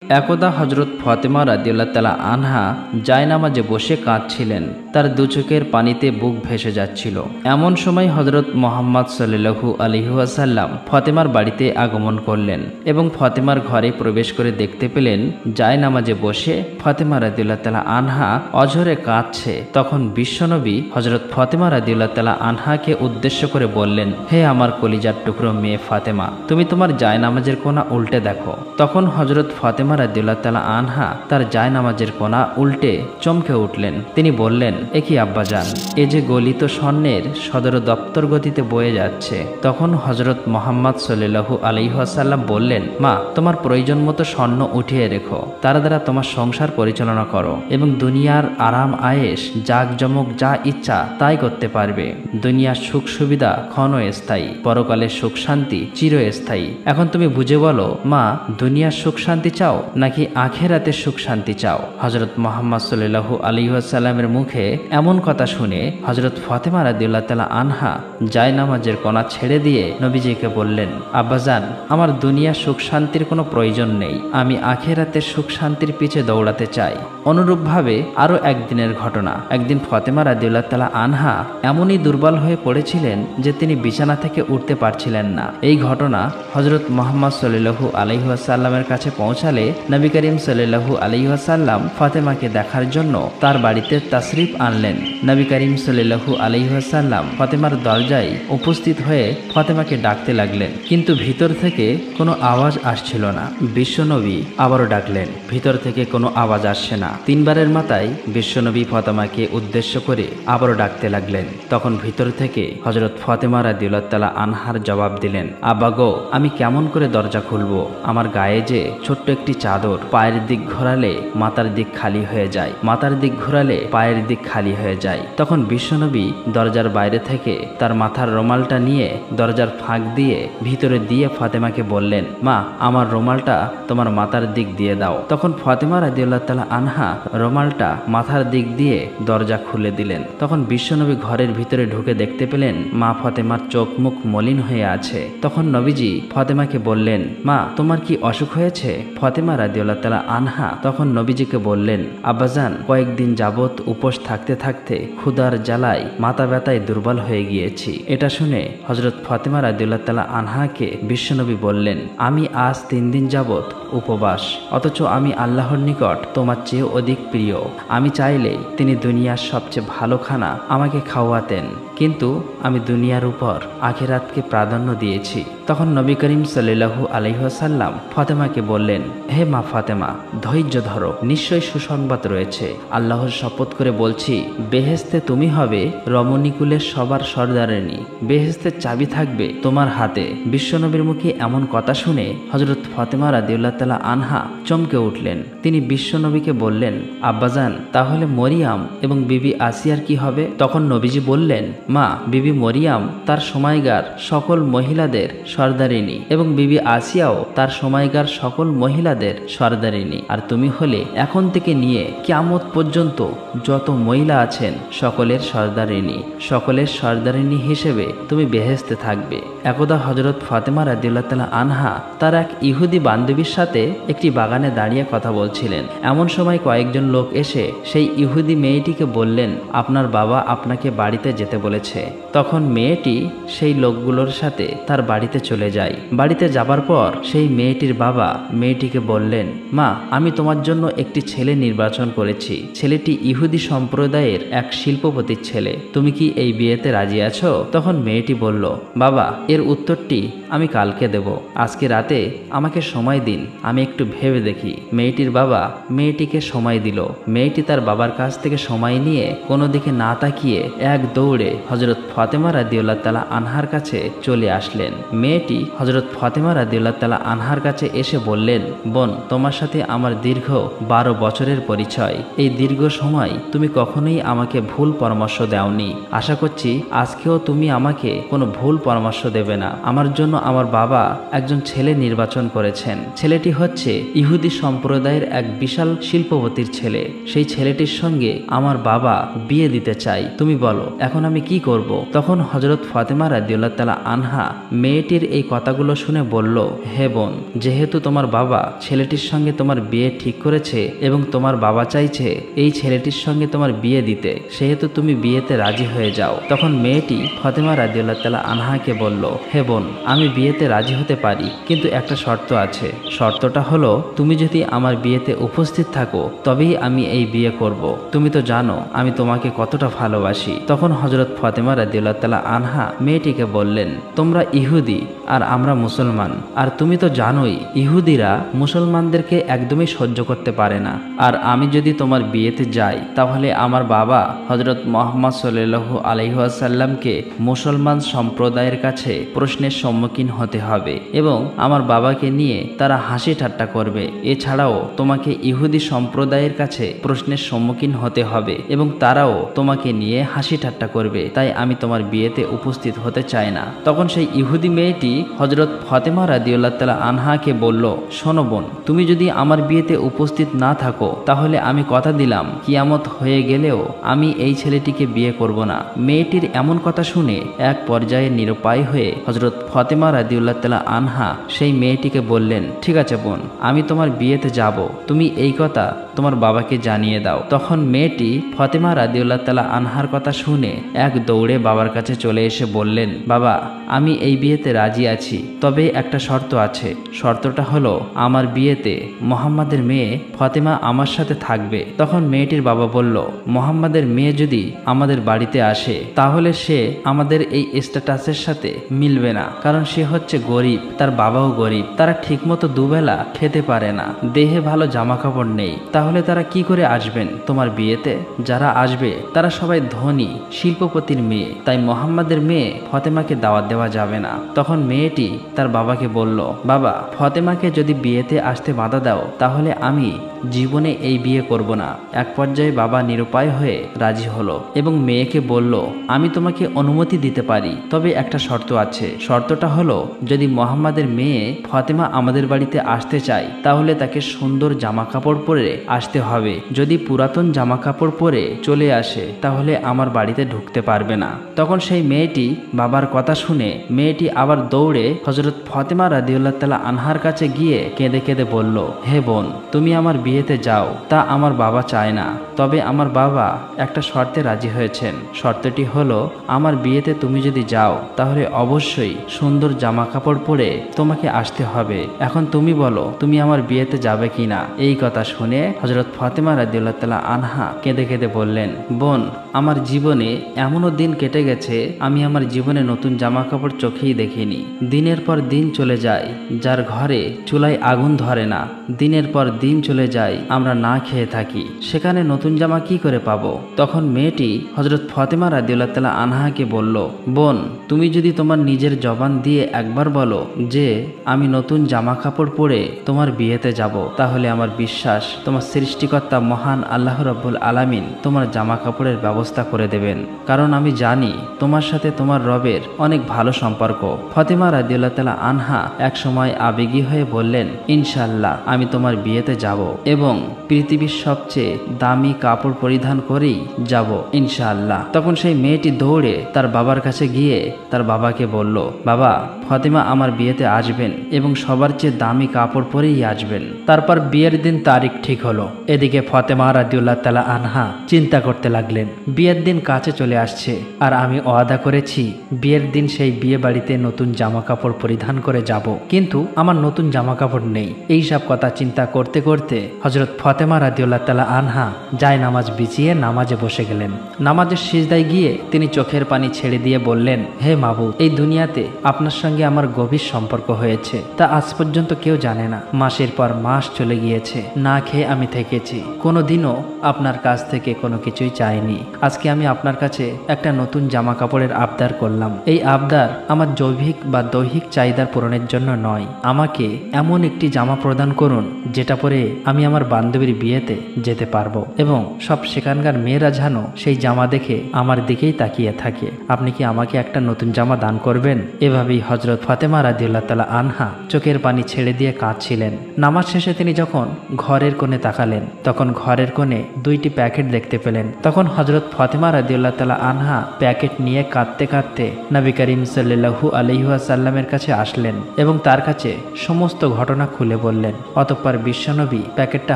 একদা হজরত ফাতেমা রাদিয়াল্লাহু তাআলা আনহা জায়নামাজে বসে কাঁদছিলেন। তার দু চোখের পানিতে বুক ভেসে যাচ্ছিল। এমন সময় হজরত মুহাম্মদ সাল্লাল্লাহু আলাইহি ওয়াসাল্লাম ফাতেমার বাড়িতে আগমন করলেন এবং ফাতেমার ঘরে প্রবেশ করে দেখতে পেলেন জায়নামাজে বসে ফাতেমা রাদিয়াল্লাহু তাআলা আনহা অঝরে কাঁদছে। তখন বিশ্বনবী হজরত ফাতেমা রাদিয়াল্লাহু তাআলা আনহাকে উদ্দেশ্য করে বললেন, হে আমার কলিজার টুকরো মেয়ে ফাতেমা, তুমি তোমার জায়নামাজের কোনা উল্টে দেখো। তখন হজরত ফাতেমা রাদিয়াল্লাহু তাআলা আনহা তার জায়নামাজের কোনা উল্টে চমকে উঠলেন। তিনি বললেন, এ কি আব্বাজান, এ যে গলিত স্বর্ণের সদর দপ্তর গতিতে বয়ে যাচ্ছে। তখন হজরত মুহাম্মদ সাল্লাল্লাহু আলাইহি ওয়াসাল্লাম বললেন, মা, তোমার প্রয়োজন মতো স্বর্ণ উঠিয়ে রেখো, তার দ্বারা তোমার সংসার পরিচালনা করো এবং দুনিয়ার আরাম আয়েশ জাকজমক যা ইচ্ছা তাই করতে পারবে। দুনিয়ার সুখ সুবিধা ক্ষণস্থায়ী, পরকালের সুখ শান্তি চিরস্থায়ী। এখন তুমি বুঝে বলো, মা, দুনিয়ার সুখ শান্তি চাও নাকি আখিরাতের সুখ শান্তি চাও? হযরত মুহাম্মদ সাল্লাল্লাহু আলাইহি ওয়াসাল্লামের মুখে এমন কথা শুনে হযরত ফাতেমা রাদিয়াল্লাহু তাআলা আনহা জায়নামাজের কোনা ছেড়ে দিয়ে নবীজিকে বললেন, আব্বাজান, আমার দুনিয়ার সুখ শান্তির কোনো প্রয়োজন নেই, আমি আখিরাতের সুখ শান্তির পিছে দৌড়াতে চাই। অনুরূপভাবে আরও একদিনের ঘটনা। একদিন ফাতেমা রাদিয়াল্লাহু তাআলা আনহা এমনই দুর্বল হয়ে পড়েছিলেন যে তিনি বিছানা থেকে উঠতে পারছিলেন না। এই ঘটনা হযরত মুহাম্মদ সাল্লাল্লাহু আলাইহি ওয়াসাল্লামের কাছে পৌঁছালে নবী করিম সাল্লাল্লাহু আলাইহি ওয়াসাল্লাম ফাতেমাকে দেখার জন্য তার বাড়িতে তাশরিফ আনলেন। নবী করিম সাল্লাল্লাহু আলাইহি ওয়াসাল্লাম ফাতেমার দরজায় উপস্থিত হয়ে ফাতেমাকে ডাকতে লাগলেন, কিন্তু ভিতর থেকে কোনো আওয়াজ আসছিল না। বিশ্বনবী আবারও ডাকলেন, ভিতর থেকে কোনো আওয়াজ আসছে না। তিনবারের মাথায় বিশ্বনবী ফাতেমাকে উদ্দেশ্য করে আবারও ডাকতে লাগলেন। তখন ভিতর থেকে হযরত ফাতেমা রাদিয়াল্লাহু তাআলা আনহার জবাব দিলেন, আব্বা গো, আমি কেমন করে দরজা খুলবো? আমার গায়ে যে ছোট্ট একটি চাদর, পায়ের দিক ঘোরালে মাথার দিক খালি হয়ে যায়, মাথার দিক ঘোরালে পায়ের দিক খালি হয়ে যায়। তখন বিশ্বনবী দরজার বাইরে থেকে তার মাথার রুমালটা নিয়ে দরজার ফাঁক দিয়ে ভিতরে দিয়ে ফাতেমাকে বললেন, মা, আমার রুমালটা তোমার মাথার দিক দিয়ে দাও। তখন ফাতেমা রাদিয়াল্লাহু তাআলা আনহা রুমালটা মাথার দিক দিয়ে দরজা খুলে দিলেন। তখন বিশ্বনবী ঘরের ভিতরে ঢুকে দেখতে পেলেন মা ফাতেমার চোখ মুখ মলিন হয়ে আছে। তখন নবীজি ফাতেমাকে বললেন, মা, তোমার কি অসুখ হয়েছে? ফাতেমা রাদিয়াল্লাহু তাআলা আনহা তখন নবীজিকে বললেন, আব্বাজান, কয়েকদিন যাবত উপোস থাকতে থাকতে ক্ষুধার জ্বালায় মাথা ব্যথায় দুর্বল হয়ে গিয়েছি। এটা শুনে হযরত ফাতেমা রাদিয়াল্লাহু তাআলা আনহাকে বিশ্বনবী বললেন, আমি আজ 3 দিন যাবত উপবাস, অথচ আমি আল্লাহর নিকট তোমার চেয়ে অধিক প্রিয়। আমি চাইলে তিনি দুনিয়ার সবচেয়ে ভালো খানা আমাকে খাওয়াতেন, কিন্তু আমি দুনিয়ার উপর আখিরাতকে প্রাধান্য দিয়েছি। তখন নবী করিম সাল্লাল্লাহু আলাইহি ওয়াসাল্লাম ফাতেমাকে বললেন, হে মা ফাতেমা, ধৈর্য ধরো, নিশ্চয়ই সুসংবাদ রয়েছে। আল্লাহর শপথ করে বলছি, বেহেশতে তুমি হবে রমণীকুলের সবার সর্দারিনী, বেহেশতের চাবি থাকবে তোমার হাতে। বিশ্বনবীর মুখে এমন কথা শুনে হযরত ফাতেমা রাদিয়াল্লাহু তাআলা আনহা চমকে উঠলেন। তিনি বিশ্বনবীকে বললেন, আব্বাজান, তাহলে মরিয়াম এবং বিবি আসিয়ার কি হবে? তখন নবীজি বললেন, মা, বিবি মরিয়াম তার সময়কার সকল মহিলাদের সর্দারিনী এবং বিবি আসিয়াও তার সময়কার সকল মহিলাদের সর্দারিনী, আর তুমি হলে এখন থেকে নিয়ে কিয়ামত পর্যন্ত যত মহিলা আছেন সকলের সর্দারিনী। সকলের সর্দারিনী হিসেবে তুমি বেহেশতে থাকবে। একদা হযরত ফাতেমা রাদিয়াল্লাহু তাআলা আনহা তার এক ইহুদি বান্ধবীর সাথে একটি বাগানে দাঁড়িয়ে কথা বলছিলেন। এমন সময় কয়েকজন লোক এসে সেই ইহুদি মেয়েটিকে বললেন, আপনার বাবা আপনাকে বাড়িতে যেতে বলেছে। তখন মেয়েটি সেই লোকগুলোর সাথে তার বাড়িতে চলে যায়। বাড়িতে যাবার পর সেই মেয়েটির বাবা মেয়েটিকে বললেন, মা, আমি তোমার জন্য একটি ছেলে নির্বাচন করেছি। ছেলেটি ইহুদি সম্প্রদায়ের এক শিল্পপতির ছেলে। তুমি কি এই বিয়েতে রাজি আছো? তখন মেয়েটি বলল, বাবা, এর উত্তরটি আমি কালকে দেব, আজকে রাতে আমাকে সময় দিন, আমি একটু ভেবে দেখি। মেয়েটির বাবা মেয়েটিকে সময় দিল। মেয়েটি তার বাবার কাছ থেকে সময় নিয়ে কোনো দিকে না তাকিয়ে এক দৌড়ে হযরত ফাতেমা রাদিয়াল্লাহু তাআলা আনহার কাছে চলে আসলেন। মেয়েটি হযরত ফাতেমা রাদিয়াল্লাহু তাআলা আনহার কাছে এসে বললেন, বোন, তোমার সাথে আমার দীর্ঘ 12 বছরের পরিচয়। এই দীর্ঘ সময় তুমি কখনো কখনোই আমাকে ভুল পরামর্শ দাওনি। আশা করছি আজকেও তুমি আমাকে কোনো ভুল পরামর্শ দেবে না। আমার জন্য আমার বাবা একজন ছেলে নির্বাচন করেছেন। ছেলেটি হচ্ছে ইহুদি সম্প্রদায়ের এক বিশাল শিল্পপতির ছেলে। সেই ছেলেটির সঙ্গে আমার বাবা বিয়ে দিতে চাই। তুমি বলো এখন আমি কি করব? তখন হযরত ফাতেমা রাদিয়াল্লাহু তাআলা আনহা মেয়েটির এই কথাগুলো শুনে বলল, হে বোন, যেহেতু তোমার বাবা ছেলেটির সঙ্গে তোমার বিয়ে ঠিক করেছে এবং তোমার বাবা চাইছে এই ছেলেটির সঙ্গে তোমার বিয়ে দিতে, সেহেতু তুমি বিয়েতে রাজি হয়ে যাও। তখন মেয়েটি ফাতেমা রাদিয়াল্লাহু তাআলা আনহাকে বলল, হে বোন, আমি বিয়েতে রাজি হতে পারি, কিন্তু একটা শর্ত আছে। শর্তটা হলো তুমি যদি আমার বিয়েতে উপস্থিত থাকো তবেই আমি এই বিয়ে করব। তুমি তো জানো আমি তোমাকে কতটা ভালোবাসি। তখন হযরত ফাতেমা রাদিয়াল্লাহু তাআলা আনহা মেয়েটিকে বললেন, তোমরা ইহুদি আর আমরা মুসলমান, আর তুমি তো জানোই ইহুদিরা মুসলমানদেরকে একদমই সহ্য করতে পারে না। আর আমি যদি তোমার বিয়েতে যাই তাহলে আমার বাবা হযরত মুহাম্মদ সাল্লাল্লাহু আলাইহি ওয়াসাল্লামকে মুসলমান সম্প্রদায়ের কাছে প্রশ্নের সম্মুখীন হতে হবে এবং আমার বাবাকে নিয়ে তারা হাসি ঠাট্টা করবে। এছাড়াও তোমাকে ইহুদি সম্প্রদায়ের কাছে প্রশ্নের সম্মুখীন হতে হবে এবং তারাও তোমাকে নিয়ে হাসি ঠাট্টা করবে। তাই আমি তোমার বিয়েতে উপস্থিত হতে চাই না। তখন সেই ইহুদি মেয়েটি হযরত ফাতেমা রাদিয়াল্লাহু তাআলা আনহাকে বলল, শোনো বোন, তুমি যদি আমার বিয়েতে উপস্থিত না থাকো তাহলে আমি কথা দিলাম কিয়ামত হয়ে গেলেও আমি এই ছেলেটিকে বিয়ে করব না। মেয়েটির এমন কথা শুনে এক পর্যায়ে নিরুপায় হয়ে হযরত ফাতেমা রাদিয়াল্লাহু তাআলা আনহা সেই মেয়েটিকে বললেন, ঠিক আছে বোন, আমি তোমার বিয়েতে যাব, তুমি এই কথা তোমার বাবাকে জানিয়ে দাও। তখন মেয়েটি ফাতেমা রাদিয়াল্লাহু তাআলা আনহার কথা শুনে এক দৌড়ে বাবার কাছে চলে এসে বললেন, বাবা, আমি এই বিয়েতে রাজি আছি, তবে একটা শর্ত আছে। শর্তটা হলো আমার বিয়েতে মুহাম্মাদের মেয়ে ফাতেমা আমার সাথে থাকবে। তখন মেয়েটির বাবা বলল, মুহাম্মাদের মেয়ে যদি আমাদের বাড়িতে আসে তাহলে সে আমাদের এই স্ট্যাটাসের সাথে মিলবে না, কারণ সে হচ্ছে গরিব, তার বাবাও গরিব, তারা ঠিকমতো দুবেলা খেতে পারে না, দেহে ভালো জামা কাপড় নেই, তাহলে তারা কি করে আসবেন তোমার বিয়েতে? যারা আসবে তারা সবাই ধনী শিল্পপতির মেয়ে, তাই মুহাম্মাদের মেয়ে ফাতেমাকে দাওয়াত দেওয়া যাবে না। তখন মেয়েটি তার বাবাকে বলল, বাবা, ফাতেমাকে যদি বিয়েতে আসতে বাধা দাও তাহলে আমি জীবনে এই বিয়ে করব না। এক পর্যায়ে বাবা নিরুপায় হয়ে রাজি হলো এবং মেয়েকে বলল, আমি তোমাকে অনুমতি দিতে পারি, তবে একটা শর্ত আছে। শর্তটা হলো যদি মুহাম্মাদের মেয়ে ফাতেমা আমাদের বাড়িতে আসতে চায় তাহলে তাকে সুন্দর জামা কাপড় পরে আসতে হবে। যদি পুরাতন জামা কাপড় পরে চলে আসে তাহলে আমার বাড়িতে ঢুকতে পারবে না। তখন সেই মেয়েটি বাবার কথা শুনে মেয়েটি আবার দৌড়ে হযরত ফাতেমা রাদিয়াল্লাহু তাআলা আনহার কাছে গিয়ে কেঁদে কেঁদে বলল, হে বোন, তুমি আমার বিয়েতে যাও, তা আমার বাবা চায় না, তবে আমার বাবা একটা শর্তে রাজি হয়েছেন। শর্তটি হলো আমার বিয়েতে তুমি যদি যাও তাহলে অবশ্যই সুন্দর জামা কাপড় পরে তোমাকে আসতে হবে। এখন তুমি বলো তুমি আমার বিয়েতে যাবে কিনা? এই কথা শুনে হযরত ফাতেমা রাদিয়াল্লাহু তাআলা আনহা কেঁদে কেঁদে বললেন, বোন, আমার জীবনে এমনও দিন কেটে গেছে আমি আমার জীবনে নতুন জামা কাপড় চোখেই দেখিনি। দিনের পর দিন চলে যায়, যার ঘরে চুলায় আগুন ধরে না, দিনের পর দিন চলে যায় আমরা না খেয়ে থাকি, সেখানে নতুন জামা কি করে পাবো? তখন মেয়েটি হযরত ফাতেমা রাদিয়াল্লাহু তাআলা আনহাকে বলল, বোন, তুমি যদি তোমার নিজের জবান দিয়ে একবার বলো যে আমি নতুন জামা কাপড় পরে তোমার বিয়েতে যাব, তাহলে আমার বিশ্বাস তোমার সৃষ্টিকর্তা মহান আল্লাহ রাব্বুল আলামিন তোমার জামা কাপড়ের ব্যবস্থা করে দেবেন, কারণ আমি জানি তোমার সাথে তোমার রবের অনেক ভালো সম্পর্ক। ফাতেমা রাদিয়াল্লাহু তাআলা আনহা এক সময় আবেগী হয়ে বললেন, ইনশাআল্লাহ আমি তোমার বিয়েতে যাব এবং পৃথিবীর সবচেয়ে দামি কাপড় পরিধান করেই যাব ইনশাআল্লাহ। তখন সেই মেয়েটি দৌড়ে তার বাবার কাছে গিয়ে তার বাবাকে বলল, বাবা, ফাতেমা আমার বিয়েতে আসবেন এবং সবার চেয়ে দামি কাপড় পরেই আসবেন। তারপর বিয়ের দিন তারিখ ঠিক হলো। এদিকে ফাতেমা রাদিয়াল্লাহু তাআলা আনহা চিন্তা করতে লাগলেন, বিয়ের দিন কাছে চলে আসছে আর আমি ওয়াদা করেছি বিয়ের দিন সেই বিয়ে বাড়িতে নতুন জামা কাপড় পরিধান করে যাব, কিন্তু আমার নতুন জামা কাপড় নেই। এই সব কথা চিন্তা করতে করতে হযরত ফাতেমা রাদিয়াল্লাহু তাআলা আনহা যায় নামাজ বিছিয়ে নামাজে বসে গেলেন। নামাজের সিজদায় গিয়ে তিনি চোখের পানি ছেড়ে দিয়ে বললেন, হে মাবুদ, এই দুনিয়াতে আপনার সঙ্গে আমার গভীর সম্পর্ক হয়েছে তা আজ পর্যন্ত কেউ জানে না। মাসের পর মাস চলে গিয়েছে, না খেয়ে আমি থেকেছি, কোনোদিনও আপনার কাছ থেকে কোনো কিছুই চাইনি। আজকে আমি আপনার কাছে একটা নতুন জামা কাপড়ের আবদার করলাম। এই আবদার আমার জৈবিক বা দৈহিক চাহিদার পূরণের জন্য নয়, আমাকে এমন একটি জামা প্রদান করুন যেটা পরে আমি আমার বান্ধবীর বিয়েতে যেতে পারবো এবং সব সেখানকার মেয়েরা যেন সেই জামা দেখে আমার দিকেই তাকিয়ে থাকে। আপনি কি আমাকে একটা নতুন জামা দান করবেন? এভাবেই হযরত ফাতেমা রাদিয়াল্লাহু তাআলা আনহা চোখের পানি ছেড়ে দিয়ে কাঁদছিলেন। নামাজ শেষে তিনি যখন ঘরের কোণে তাকালেন তখন ঘরের কোণে দুইটি প্যাকেট দেখতে পেলেন। তখন হযরত ফাতেমা রাদিয়াল্লাহু তাআলা আনহা প্যাকেট নিয়ে কাঁদতে কাঁদতে নবী করিম সাল্লাল্লাহু আলাইহি ওয়াসাল্লামের কাছে আসলেন এবং তার কাছে সমস্ত ঘটনা খুলে বললেন। অতঃপর বিশ্বনবী প্যাকেটটা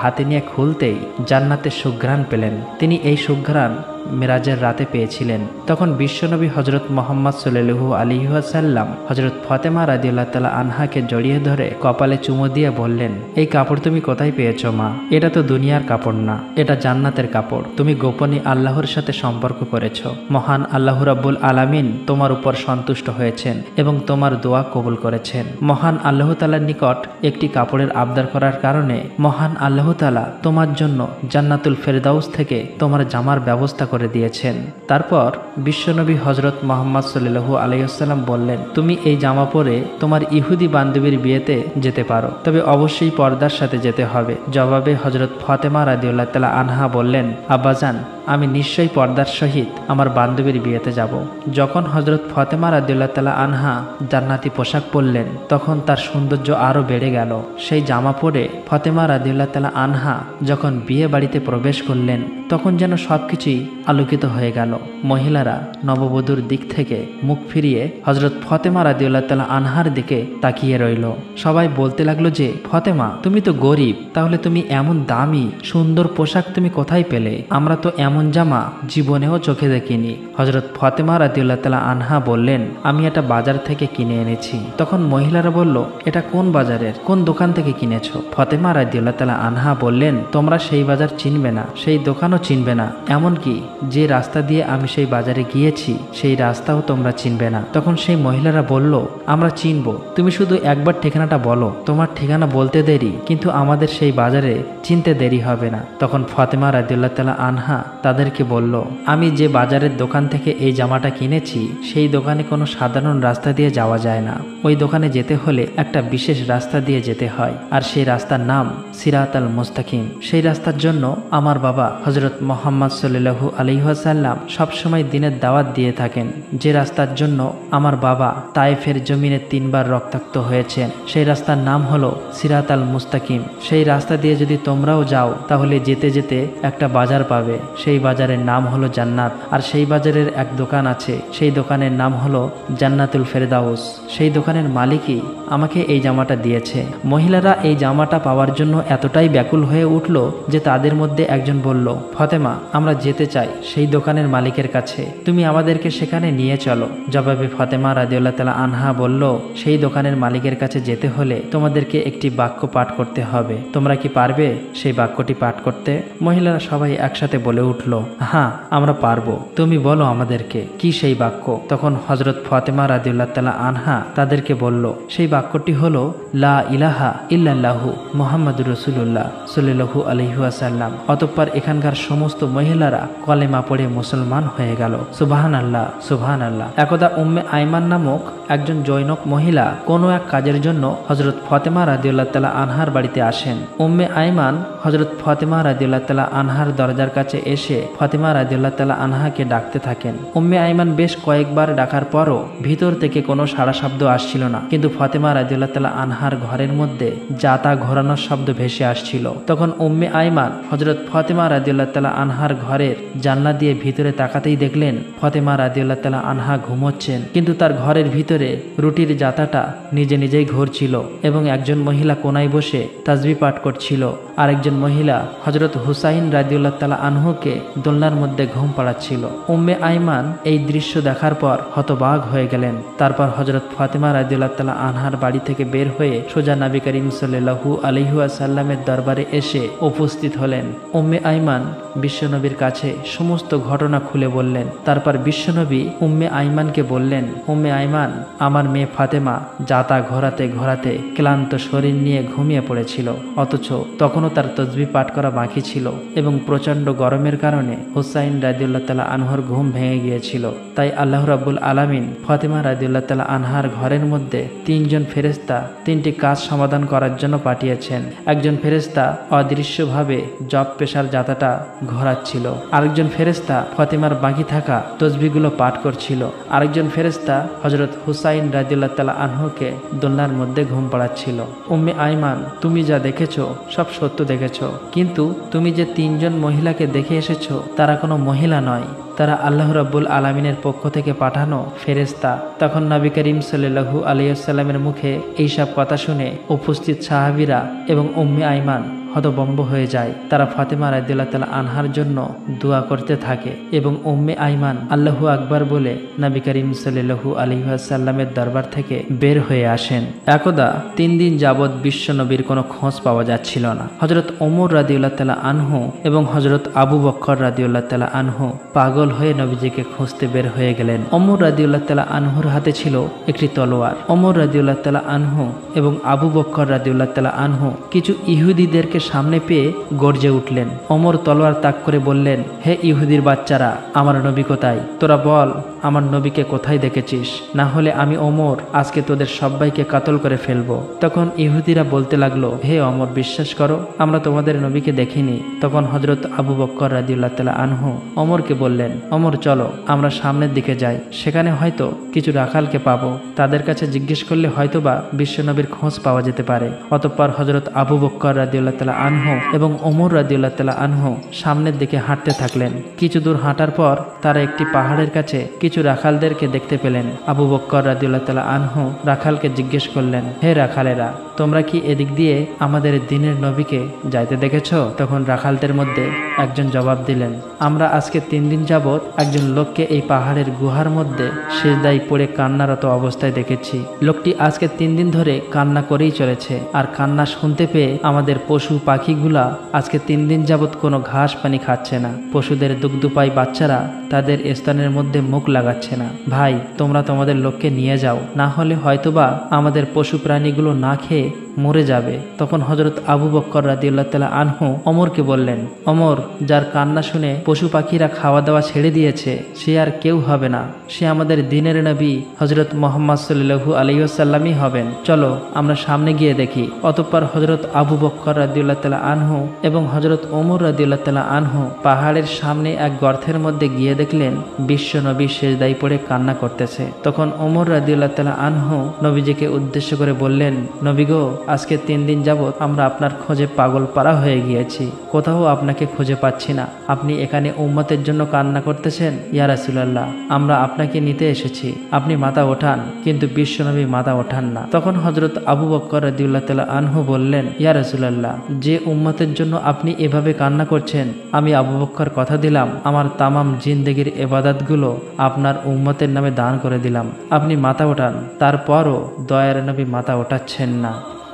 হাতে নিয়ে খুলতেই জান্নাতের সুঘ্রাণ পেলেন। তিনি এই সুঘ্রাণ মেরাজের রাতে পেয়েছিলেন। তখন বিশ্বনবী হযরত মুহাম্মদ সাল্লাল্লাহু আলাইহি ওয়াসাল্লাম হযরত ফাতেমা রাদিয়াল্লাহু তাআলা আনহাকে জড়িয়ে ধরে কপালে চুমু দিয়ে বললেন, এই কাপড় তুমি কোথায় পেয়েছো মা? এটা তো দুনিয়ার কাপড় না, এটা জান্নাতের কাপড়। তুমি গোপনে আল্লাহর সাথে সম্পর্ক করেছো। মহান আল্লাহ রাব্বুল আলামিন তোমার উপর সন্তুষ্ট হয়েছেন এবং তোমার দোয়া কবুল করেছেন। মহান আল্লাহ তাআলার নিকট একটি কাপড়ের আবদার করার কারণে মহান আল্লাহ তাআলা তোমার জন্য জান্নাতুল ফেরদাউস থেকে তোমার জামার ব্যবস্থা করে দিয়েছেন। তারপর বিশ্বনবী হযরত মুহাম্মদ সাল্লাল্লাহু আলাইহি ওয়াসাল্লাম বললেন, তুমি এই জামা পরে তোমার ইহুদি বান্ধবীর বিয়েতে যেতে পারো, তবে অবশ্যই পর্দার সাথে যেতে হবে। জবাবে হযরত ফাতেমা রাদিয়াল্লাহু তাআলা আনহা বললেন, আব্বাজান, আমি নিশ্চয়ই পর্দার সহিত আমার বান্ধবীর বিয়েতে যাব। যখন হযরত ফাতেমা রাদিয়াল্লাহু তাআলা আনহা জান্নাতি পোশাক পরলেন তখন তার সৌন্দর্য আরো বেড়ে গেল। সেই জামা পরে ফাতেমা রাদিয়াল্লাহু তাআলা আনহা যখন বিয়ে বাড়িতে প্রবেশ করলেন তখন যেন সবকিছুই আলোকিত হয়ে গেল। মহিলারা নববধূর দিক থেকে মুখ ফিরিয়ে হযরত ফাতেমা রাদিয়াল্লাহু তাআলা আনহার দিকে তাকিয়ে রইল। সবাই বলতে লাগলো যে, ফাতেমা, তুমি তো গরিব, তাহলে তুমি এমন দামি সুন্দর পোশাক তুমি কোথায় পেলে? আমরা তো এমন জামা জীবনেও চোখে দেখিনি। হযরত ফাতেমা রাদিয়াল্লাহু তাআলা আনহা বললেন, আমি এটা বাজার থেকে কিনে এনেছি। তখন মহিলারা বলল, এটা কোন বাজারের, কোন দোকান থেকে কিনেছো? ফাতেমা রাদিয়াল্লাহু তাআলা আনহা বললেন, তোমরা সেই বাজার চিনবে না, সেই দোকানও চিনবে না, এমনকি যে রাস্তা দিয়ে আমি সেই বাজারে গিয়েছি সেই রাস্তাও তোমরা চিনবে না। তখন সেই মহিলারা বলল, আমরা চিনবো, তুমি শুধু একবার ঠিকানাটা বলো। তোমার ঠিকানা বলতে দেরি, কিন্তু আমাদের সেই বাজারে চিনতে দেরি হবে না। তখন ফাতেমা রাদিয়াল্লাহু তাআলা আনহা তাদেরকে বলল, আমি যে বাজারের দোকান থেকে এই জামাটা কিনেছি সেই দোকানে কোনো সাধারণ রাস্তা দিয়ে যাওয়া যায় না। ওই দোকানে যেতে হলে একটা বিশেষ রাস্তা দিয়ে যেতে হয়, আর সেই রাস্তার নাম সিরাতাল মুস্তাকিম। সেই রাস্তার জন্য আমার বাবা হযরত মুহাম্মদ সাল্লাল্লাহু আলাইহি ওয়াসাল্লাম সবসময় দিনের দাওয়াত দিয়ে থাকেন। যে রাস্তার জন্য আমার বাবা তায়েফের জমিনে 3 বার রক্তাক্ত হয়েছেন সেই রাস্তার নাম হলো সিরাতাল মুস্তাকিম। সেই রাস্তা দিয়ে যদি তোমরাও যাও তাহলে যেতে যেতে একটা বাজার পাবে, সেই বাজারের নাম হলো জান্নাত। আর সেই বাজারের এক দোকান আছে, সেই দোকানের নাম হলো জান্নাতুল ফেরদাউস। সেই দোকানের মালিকই আমাকে এই জামাটা দিয়েছে। মহিলারা এই জামাটা পাওয়ার জন্য এতটাই ব্যাকুল হয়ে উঠল যে তাদের মধ্যে একজন বলল, ফাতেমা, আমরা যেতে চাই সেই দোকানের মালিকের কাছে, তুমি আমাদেরকে সেখানে নিয়ে চলো। জবাবে ফাতেমা রাদিয়াল্লাহু তাআলা আনহা বলল, সেই দোকানের মালিকের কাছে যেতে হলে তোমাদেরকে একটি বাক্য পাঠ করতে হবে। তোমরা কি পারবে সেই বাক্যটি পাঠ করতে? মহিলারা সবাই একসাথে বলে উঠল, হ্যাঁ, আমরা পারবো, তুমি বলো আমাদেরকে কি সেই বাক্য। তখন হযরত ফাতেমা রাদিয়াল্লাহু তাআলা আনহা তাদেরকে বলল, সেই বাক্যটি হলো লা ইলাহা ইল্লাল্লাহু মুহাম্মাদুর রাসূলুল্লাহ সাল্লাল্লাহু আলাইহি ওয়াসাল্লাম। অতঃপর এখানকার সমস্ত মহিলারা কলেমা পড়ে মুসলমান হয়ে গেল। সুবহানাল্লাহ, সুবহানাল্লাহ। একদা উম্মে আইমান নামক একজন জৈনক মহিলা কোনো এক কাজের জন্য হযরত ফাতেমা রাদিয়াল্লাহু তাআলা আনহার বাড়িতে আসেন। উম্মে আইমান হযরত ফাতেমা রাদিয়াল্লাহু তাআলা আনহার দরজার কাছে এসে ফাতেমা রাদিয়াল্লাহু তাআলা আনহাকে ডাকতে থাকেন। উম্মে আইমান বেশ কয়েকবার ডাকার পরও ভিতর থেকে কোনো সাড়া শব্দ আসছিল না, কিন্তু ফাতেমা রাদিয়াল্লাহু তাআলা আনহার ঘরের মধ্যে জাতা ঘোরানোর শব্দ ভেসে আসছিল। তখন উম্মে আইমান হযরত ফাতেমা রাদিয়াল্লাহু তাআলা আনহার ঘরের জানলা দিয়ে ভিতরে তাকাতেই দেখলেন ফাতেমা রাদিয়াল্লাহু তাআলা আনহা ঘুমোচ্ছেন, কিন্তু তার ঘরের ভিতরে রুটির জাতাটা নিজে নিজেই ঘুরছিল এবং একজন মহিলা কোনায় বসে তাসবিহ পাঠ করছিল। আরেকজন মহিলা হযরত হুসাইন রাদিয়াল্লাহু তাআলা আনহুকে দোলনার মধ্যে ঘুম পাড়াচ্ছিল। উম্মে আইমান এই দৃশ্য দেখার পর হতবাক হয়ে গেলেন। তারপর হযরত ফাতেমা রাদিয়াল্লাহু তাআলা আনহার বাড়ি থেকে বের হয়ে সোজা নবী করিম সাল্লাল্লাহু আলাইহি ওয়াসাল্লামের দরবারে এসে উপস্থিত হলেন। উম্মে আইমান বিশ্বনবীর কাছে সমস্ত ঘটনা খুলে বললেন। তারপর বিশ্বনবী উম্মে আইমানকে বললেন, উম্মে আইমান, আমার মেয়ে ফাতেমা জাতা ঘোরাতে ঘোরাতে ক্লান্ত শরীর নিয়ে ঘুমিয়ে পড়েছিল, অথচ তখনও তার তাসবিহ পাঠ করা বাকি ছিল এবং প্রচণ্ড গরমের কারণে কারণে হুসাইন রাদিয়াল্লাহু তাআলা আনহুর ঘুম ভেঙে গিয়েছিল। তাই আল্লাহ রাব্বুল আলামিন ফাতেমা রাদিয়াল্লাহু তাআলা আনহার ঘরের মধ্যে তিনজন ফেরেশতা তিনটি কাজ সমাধান করার জন্য পাঠিয়েছেন। একজন ফেরেশতা অদৃশ্যভাবে জব পেশার জাতাটা ঘোরাচ্ছিল, আরেকজন ফেরেশতা ফাতেমার বাকি থাকা তসবিহগুলো পাঠ করছিল, আরেকজন ফেরেশতা হযরত হুসাইন রাদিয়াল্লাহু তাআলা আনহুকে দোলনার মধ্যে ঘুম পাড়াচ্ছিল। উম্মে আইমান, তুমি যা দেখেছো সব সত্য দেখেছো, কিন্তু তুমি যে তিনজন মহিলাকে দেখে এসেছো তারা কোনো মহিলা নয়, তারা আল্লাহ রাব্বুল আলামিনের পক্ষ থেকে পাঠানো ফেরেশতা। তখন নবী করিম সাল্লাল্লাহু আলাইহি ওয়াসাল্লামের মুখে এইসব কথা শুনে উপস্থিত সাহাবীরা এবং উম্মে আইমান হতভম্ব হয়ে যায়। তারা ফাতেমা রাদিয়াল্লাহু তাআলা আনহার জন্য দোয়া করতে থাকে এবং উম্মে আইমান আল্লাহু আকবার বলে নবী করিম সাল্লাল্লাহু আলাইহি ওয়াসাল্লামের দরবার থেকে বের হয়ে আসেন। একদা 3 দিন যাবৎ বিশ্ব নবীর কোনো খোঁজ পাওয়া যাচ্ছিল না। হযরত ওমর রাদিয়াল্লাহু তাআলা আনহু এবং হযরত আবু বকর রাদিয়াল্লাহু তাআলা আনহু পাগল হয়ে নবীজিকে খুঁজতে বের হয়ে গেলেন। ওমর রাদিয়াল্লাহু তাআলা আনহুর হাতে ছিল একটি তলোয়ার। ওমর রাদিয়াল্লাহু তাআলা আনহু এবং আবু বকর রাদিয়াল্লাহু তাআলা আনহু কিছু ইহুদিদেরকে সামনে পেয়ে গর্জে উঠলেন। ওমর তলোয়ার তাক করে বললেন, হে ইহুদির বাচ্চারা, আমার নবী কোথায়? তোরা বল আমার নবীকে কোথায় দেখেছিস, না হলে আমি ওমর আজকে তোদের সবাইকে কাতল করে ফেলবো। তখন ইহুদিরা বলতে লাগলো, হে ওমর, বিশ্বাস করো আমরা তোমাদের নবীকে দেখিনি। তখন হযরত আবু বকর রাদিয়াল্লাহু তাআলা আনহু ওমরকে বললেন, ওমর চলো আমরা সামনের দিকে যাই, সেখানে হয়তো কিছু রাখালকে পাবো, তাদের কাছে জিজ্ঞেস করলে হয়তোবা বিশ্বনবীর খোঁজ পাওয়া যেতে পারে। অতঃপর হযরত আবু বকর রাদিয়াল্লাহু তাআলা আনহু এবং ওমর রাদিয়াল্লাহু তাআলা আনহু সামনের দিকে হাঁটতে থাকলেন। কিছু দূর হাঁটার পর তারা একটি পাহাড়ের কাছে কিছু রাখালদেরকে দেখতে পেলেন। আবু বকর রাদিয়াল্লাহু তাআলা আনহু রাখালকে জিজ্ঞেস করলেন, হে রাখালেরা, তোমরা কি এদিক দিয়ে আমাদের দ্বীনের নবীকে যাইতে দেখেছো? তখন রাখালদের মধ্যে একজন জবাব দিলেন, আমরা আজকে 3 দিন যাবৎ একজন লোককে এই পাহাড়ের গুহার মধ্যে সিজদায় পড়ে কান্নারত অবস্থায় দেখেছি। লোকটি আজকে 3 দিন ধরে কান্না করেই চলেছে, আর কান্না শুনতে পেয়ে আমাদের পশু পাখিগুলা আজকে 3 দিন যাবৎ কোনো ঘাস পানি খাচ্ছে না। পশুদের দুগ্ধপাই বাচ্চারা তাদের স্তনের মধ্যে মুখ লাগাচ্ছে না। ভাই, তোমরা তোমাদের লোককে নিয়ে যাও, না হলে হয়তোবা আমাদের পশু প্রাণীগুলো না খেয়ে মরে যাবে। তখন হযরত আবু বকর রাদিয়াল্লাহু তাআলা আনহু ওমরকে বললেন, ওমর, যার কান্না শুনে পশু পাখিরা খাওয়া দাওয়া ছেড়ে দিয়েছে সে আর কেউ হবে না, সে আমাদের দ্বীনের নবী হযরত মুহাম্মদ সাল্লাল্লাহু আলাইহি ওয়াসাল্লামই হবেন। চলো আমরা সামনে গিয়ে দেখি। অতঃপর হযরত আবু বকর রাদিয়াল্লাহু তাআলা আনহু এবং হযরত ওমর রাদিয়াল্লাহু তাআলা আনহু পাহাড়ের সামনে এক গর্তের মধ্যে গিয়ে দেখলেন বিশ্ব নবী সিজদায় পড়ে কান্না করতেছে। তখন ওমর রাদিয়াল্লাহু তাআলা আনহু নবীজিকে উদ্দেশ্য করে বললেন, নবী গো, আজকে 3 দিন যাবৎ আমরা আপনার খোঁজে পাগল পারা হয়ে গিয়েছি, কোথাও আপনাকে খুঁজে পাচ্ছি না। আপনি এখানে উম্মতের জন্য কান্না করতেছেন? ইয়া রাসূলুল্লাহ, আমরা আপনাকে নিতে এসেছি, আপনি মাথা ওঠান। কিন্তু বিশ্বনবী মাথা ওঠান না। তখন হযরত আবু বকর রাদিয়াল্লাহু তাআলা আনহু বললেন, ইয়া রাসূলুল্লাহ, যে উম্মতের জন্য আপনি এভাবে কান্না করছেন, আমি আবু বকর কথা দিলাম আমার তামাম জিন্দেগির ইবাদতগুলো আপনার উম্মতের নামে দান করে দিলাম, আপনি মাথা ওঠান। তারপরও দয়ার নবী মাথা ওঠাচ্ছেন না।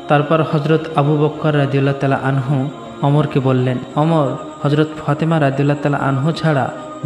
তারপর হযরত আবু বকর রাদিয়াল্লাহু তাআলা আনহু ওমরকে বললেন, ওমর, হযরত ফাতেমা রাদিয়াল্লাহু তাআলা আনহু ছাড়া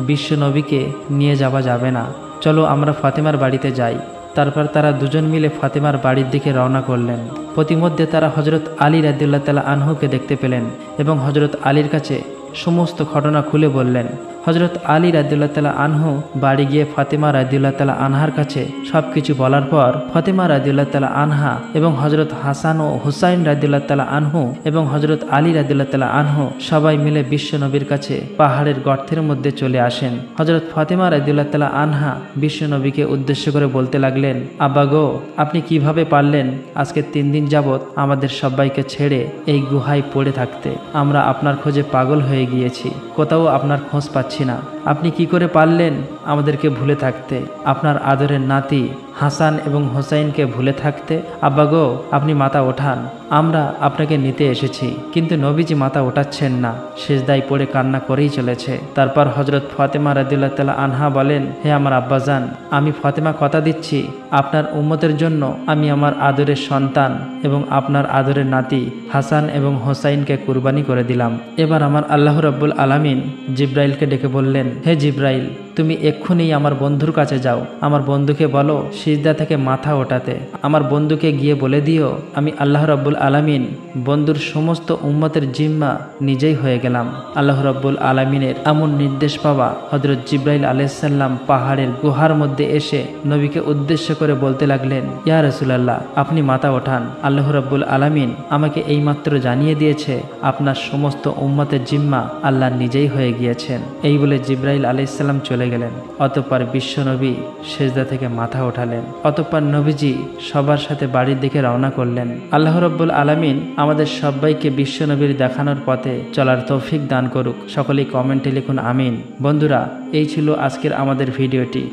বিশ্ব নবীকে নিয়ে যাওয়া যাবে না, চলো আমরা ফাতেমার বাড়িতে যাই। তারপর তারা দুজন মিলে ফাতেমার বাড়ির দিকে রওনা করলেন। প্রতিমধ্যে তারা হযরত আলী রাদিয়াল্লাহু তাআলা আনহুকে দেখতে পেলেন এবং হযরত আলীর কাছে সমস্ত ঘটনা খুলে বললেন। হযরত আলী রাদিয়াল্লাহু তাআলা আনহু বাড়ি গিয়ে ফাতেমা রাদিয়াল্লাহু তাআলা আনহার কাছে সবকিছু বলার পর ফাতেমা রাদিয়াল্লাহু তাআলা আনহা এবং হযরত হাসান ও হুসাইন রাদিয়াল্লাহু তাআলা আনহু এবং হযরত আলী রাদিয়াল্লাহু তাআলা আনহু সবাই মিলে বিশ্ব নবীর কাছে পাহাড়ের গর্তের মধ্যে চলে আসেন। হযরত ফাতেমা রাদিয়াল্লাহু তাআলা আনহা বিশ্ব নবীকে উদ্দেশ্য করে বলতে লাগলেন, আব্বা গো, আপনি কিভাবে পারলেন আজকে 3 দিন যাবৎ আমাদের সবাইকে ছেড়ে এই গুহায় পড়ে থাকতে? আমরা আপনার খোঁজে পাগল হয়ে গিয়েছি, কোথাও আপনার খোঁজ পাচ্ছি না। আপনি কি করে পারলেন আমাদেরকে ভুলে থাকতে, আপনার আদরের নাতি হাসান এবং হোসাইনকে ভুলে থাকতে? আব্বা গো, আপনি মাথা ওঠান, আমরা আপনাকে নিতে এসেছি। কিন্তু নবীজি মাথা ওঠাচ্ছেন না, সিজদায় পড়ে কান্না করেই চলেছে। তারপর হযরত ফাতেমা রাদিয়াল্লাহু তাআলা আনহা বলেন, হে আমার আব্বাজান, আমি ফাতেমা কথা দিচ্ছি আপনার উম্মতের জন্য আমি আমার আদরের সন্তান এবং আপনার আদরের নাতি হাসান এবং হোসাইনকে কুরবানি করে দিলাম। এবার আমার আল্লাহ রাব্বুল আলামিন জিব্রাইলকে ডেকে বললেন, হে জিব্রাইল, তুমি এক্ষুনি আমার বন্ধুর কাছে যাও, আমার বন্ধুকে বলো সিজদা থেকে মাথা ওঠাতে। আমার বন্ধুকে গিয়ে বলে দিও আমি আল্লাহ রাব্বুল আলামিন বন্ধুর সমস্ত উম্মতের জিম্মা নিজেই হয়ে গেলাম। আল্লাহ রাব্বুল আলামিনের এমন নির্দেশ পাওয়া হযরত জিবরাইল আলাইহিস সালাম পাহাড়ের গুহার মধ্যে এসে নবীকে উদ্দেশ্য করে বলতে লাগলেন, ইয়া রাসূলুল্লাহ, আপনি মাথা ওঠান। আল্লাহ রাব্বুল আলামিন আমাকে এইমাত্র জানিয়ে দিয়েছে আপনার সমস্ত উম্মতের জিম্মা আল্লাহ নিজেই হয়ে গিয়েছেন। এই বলে জিবরাইল আলাইহিস সালাম চলে গেলেন। অতঃপর বিশ্ব নবী সেজদা থেকে মাথা ওঠালেন। অতঃপর নবীজি সবার সাথে বাড়ির দিকে রওনা করলেন। আল্লাহ রাব্বুল আলামিন আমাদের সবাইকে বিশ্ব নবীর দেখানোর পথে চলার তৌফিক দান করুক। সকলেই কমেন্টে লিখুন আমিন। বন্ধুরা, এই ছিল আজকের আমাদের ভিডিওটি।